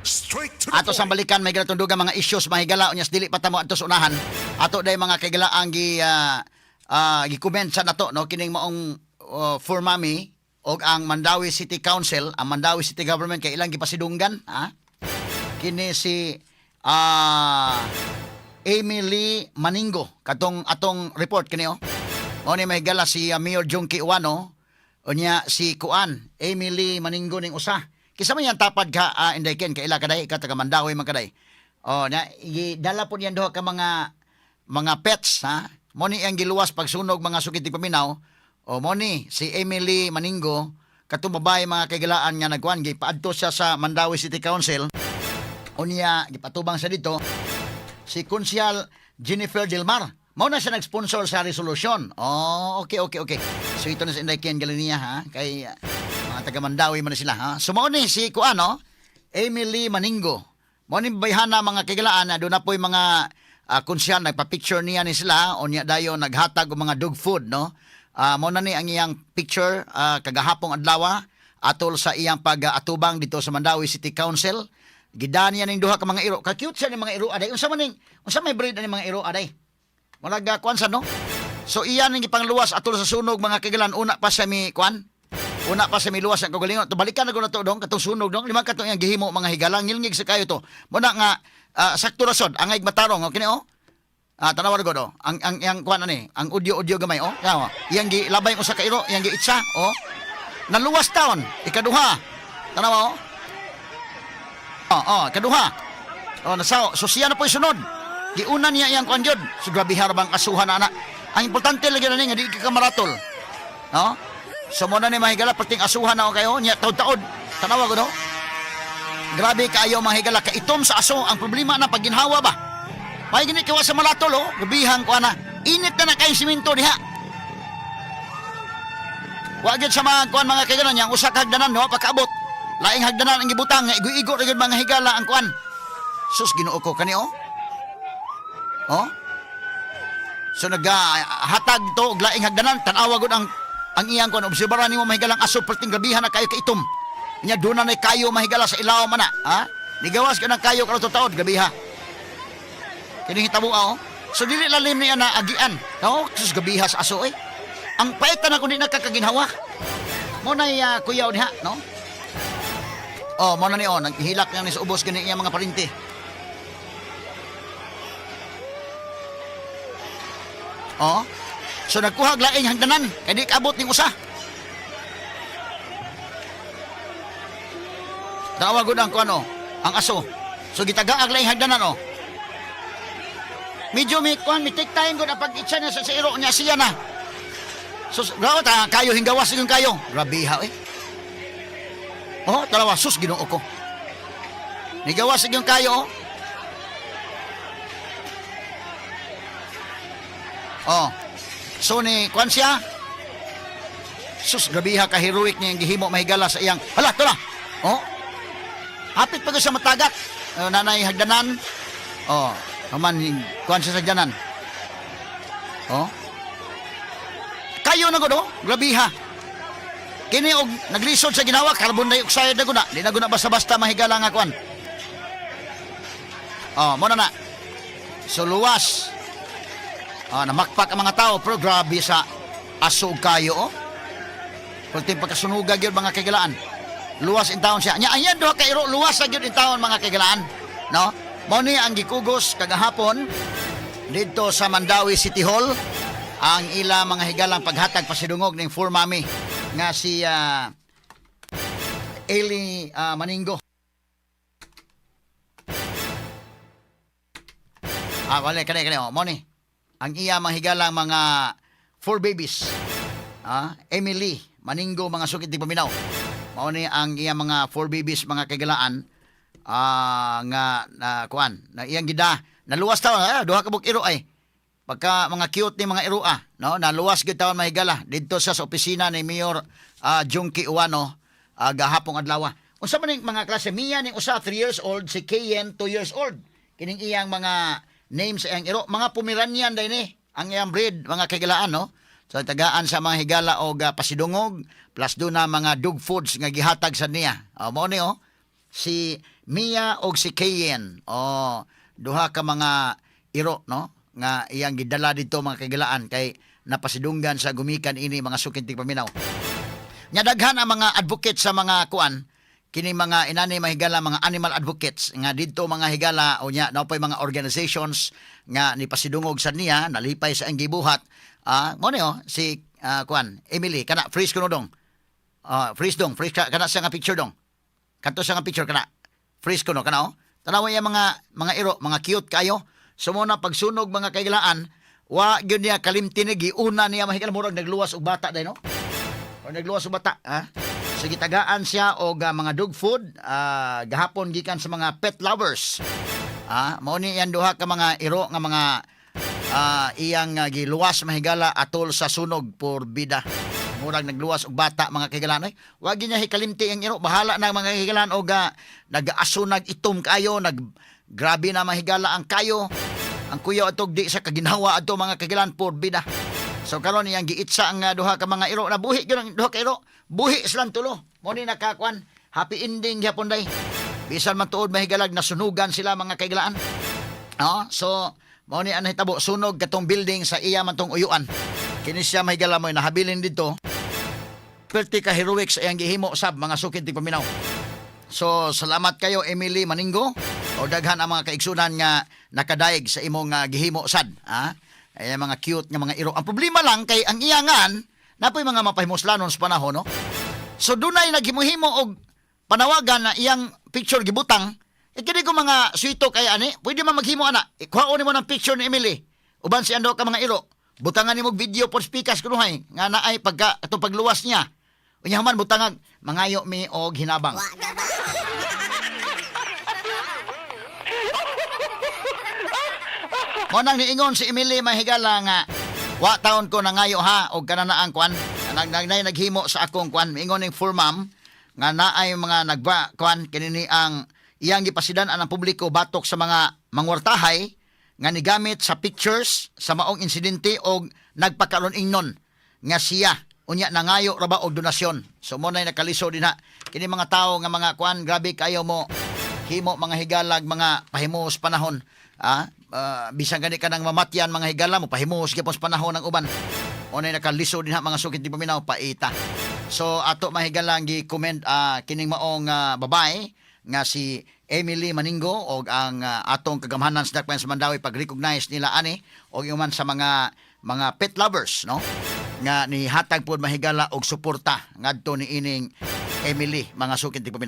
Straight to the Ato sa point. balikan may ganatundugan mga issues mga higala unyas dili pa tamo adto sa unahan. Ato day mga kigala ang gi-comment sa nato no kining maong for mami og ang Mandawi City Council, ang Mandawi City Government kay ilang gipasidunggan, ha? Kini si Emily Maningo katong atong report kini oh. Mao ni may gala si Mayor Junkie Uwano unya si Kuan Emily Maningo ning usa. Kisa man yan tapad ka inday ken kay ila kaday ka taga Mandawi man kaday. Oh na dala po yan duha ka mga pets ha. Mo ni ang giluwas pagsunog mga sukit ti paminaw. O mo ni si Emily Maningo katong babae mga kagalaan nga nagkuan gipaadto siya sa Mandawi City Council. Unya gipatubang sa dito si Konsyal Jennifer Delmar. Mao na siya nag-sponsor sa resolution. Oh, okay. So ito na sa inday ken galiniya ha kay mga taga Mandawi man sila ha. So mao ni si kuano Emily Maningo. Mao ni bayhana mga kagalaan na do na poy mga konsyal nagpa-picture niya ni sila unya dayon naghatag og mga dog food no. Mao na ni ang iyang picture kagahapong adlaw atol sa iyang pag-atubang dito sa Mandawi City Council. Gidaan niya ning duha ka mga iro. Ka-cute siya ning mga iro aday. Unsa may breed ani mga iro aday? Murag kuan sa no. So iyan ning ipangluwas atol sa sunog mga kagalan una pa sa mi kuan. Una pa sa mi luwas ang kagalingon. To balikan na ko na to dong katong sunog dong. Lima katong iyang gihimo mga higalang ngilngig sa kayo to. Muna nga sakto rasod angay matarong okay oh. Tanawar ko do. Ang kuan ani, ang audio gamay oh. Yawa. Iyang gilabay usa ka iro, iyang giitsa oh. Naluwas taon, ikaduha. Tanawa oh. Kaduha. Oh, nasaw. So siya na po'y sunod. Giuna niya iyang kuan jud. So grabe harbang kasuhan ana. Ang importante lagi na ni nga di ka maratol. No? So mo na ni mahigala pating asuhan na kayo nya taud-taud. Tanawa ko no. Grabe kaayo mahigala ka itom sa aso. Ang problema na pag ginhawa ba. May gini kawa sa malatol oh. Gabihang ko ana. Init na kay simento diha. Wa gyud sa mga kuan mga kaganan yang usa ka hagdanan no pagkaabot. Laing hagdanan ang gibutang nga igo-igo ra gyud mga higala ang kuan. Sus Ginoo ko kani oh. Oh? So hatag to og laing hagdanan tan-awa gud ang iyang kuan obserbaran nimo mahigalang aso perting gabihan na kayo kaitom. Nya duna na kayo mahigala sa ilaw man na, ha? Nigawas ka ng kayo karon taod gabiha. Kini hitabo oh. So dili lalim niya na agian. No, sus gabiha sa aso eh. Ang paitan ako di nakakaginhawa. Mo na kuyaw diha, no? Oh, mo na ni oh, naghilak na ni sa ubos gani iya mga parinti. Oh. So nagkuha og laing hagdanan kay di kaabot ning usa. Tawag gud ang kuno, ang aso. So gitagaag laing hagdanan oh. Medyo may kuan mi take time gud pag itsa niya sa iro niya siya na. So graw ta kayo hinggawas yung kayo. Grabe ha eh. Oh, talawa sus Ginoo ko. Nigawas yung kayo oh. Oh. So ni kuan siya. Sus grabiha ka heroic niya ang gihimo mahigala sa iyang. Hala, tola. Oh. Hapit pa sa matagat. Nanay hagdanan. Oh, naman kuan siya sa hagdanan. Oh. Kayo na gud oh. Grabiha. Kini og naglisod sa ginawa carbon dioxide na guna. Di na guna basta-basta mahigala nga kuan. Oh, mo na. So luwas. Namakpak ang mga tao pero grabe sa aso kayo oh. Pagting pagkasunugan yun mga kagalaan. Luwas in town siya. Nya ayan doha ka iro luwas sa yun in town mga kagalaan. No? Mao ni ang gikugos kagahapon dito sa Mandawi City Hall ang ila mga higalang paghatag pasidungog ning for mami nga si Eli Maningo. Wala kani oh. Mao ni ang iya mahigalang mga 4 babies. Emily Maningo mga sukit di paminaw. Mao ni ang iya mga 4 babies mga kagalaan nga kuan na iyang gida naluwas taon duha ka buk iro ay pagka mga cute ni mga iro no naluwas gyud taon mahigala didto sa opisina ni Mayor Junkie Uwano gahapong adlaw. Unsa man ning mga klase Mia ning usa 3 years old si Kayen 2 years old. Kining iyang mga names ang iro mga Pomeranian day ni ang iyang breed mga kagalaan no. So tagaan sa mga higala og pasidungog plus do na mga dog foods nga gihatag sa niya. Mao ni si Mia og si Kayen. Oh, duha ka mga iro no nga iyang gidala dito mga kagalaan kay napasidunggan sa gumikan ini mga sukintig paminaw. Nya daghan ang mga advocate sa mga kuan kini mga inani mahigala mga animal advocates nga didto mga higala o nya napoy mga organizations nga ni pasidungog sa niya nalipay sa ang gibuhat mo niyo si kuan Emily kana freeze kuno dong freeze dong freeze kana sa nga picture dong kanto sa nga picture kana freeze kuno kana tanawa ya mga iro mga cute kayo sumuna pagsunog mga kailaan wa gyud niya kalimtinigi una niya mahigala murag nagluwas og bata day no o nagluwas og bata sige tagaan siya og mga dog food gahapon gikan sa mga pet lovers mao ni yan duha ka mga iro nga mga iyang giluwas mahigala atol sa sunog por bida murag nagluwas og bata mga kaigalan wa gyud niya hikalimti ang iro bahala na mga kaigalan og nag-aso nag-itom kayo grabe na mahigala ang kayo ang kuya atog di sa kaginhawa ato mga kaigalan por bida. So karon iyang giitsa ang duha ka mga iro na buhi gyud ang duha ka iro. Buhi silang tulo. Mo ni nakakuan happy ending gyapon day. Bisan man tuod mahigalag nasunugan sila mga kaigalaan. So mo ni anay tabo sunog katong building sa iya man tong uyuan. Kini siya mahigala mo nahabilin dito. Perti ka heroics iyang gihimo sab mga sukid ti paminaw. So salamat kayo Emily Maningo o daghan ang mga kaigsunan nga nakadaig sa imong gihimo sad. Ay mga cute nga mga iro. Ang problema lang kay ang iyangan napoy mga mapahimuslanon sa panahon no. So dunay naghimuhimo og panawagan na iyang picture gibutang. Kini ko mga suito kay ani, pwede man maghimo ana. Kuhaon mo ng picture ni Emily. Uban si ando ka mga iro. Butangan nimo video for speakers kunuhay nga naay pagka ato pagluwas niya. Unya man butangag mangayo mi og hinabang. Mo nang niingon si Emily mahigala nga wa taon ko nangayo ha og kananaang kwan naghimo sa akong kwan miingon ning full ma'am nga naay mga nagba kwan kinini ang iyang gipasidan ang publiko batok sa mga mangwartahay nga nigamit sa pictures sa maong insidente og nagpakaron ingnon nga siya unya nangayo ra ba og donasyon. So mo nay nakaliso dinha kini mga tawo nga mga kwan grabe kayo mo himo mga higalag mga pahimos panahon. Bisan gani ka nang mamatyan mga higala mo pahimos gyapon sa panahon ng uban. Unay nakaliso din mga sukid di paminaw paita. So ato mahigalang gi-comment kining maong babae nga si Emily Maningo og ang atong kagamhanan sa Dakpan sa Mandawi pag-recognize nila ani og yuman sa mga pet lovers no nga ni hatag pud mahigala og suporta ngadto ni ining Emily mga sukid di paminaw.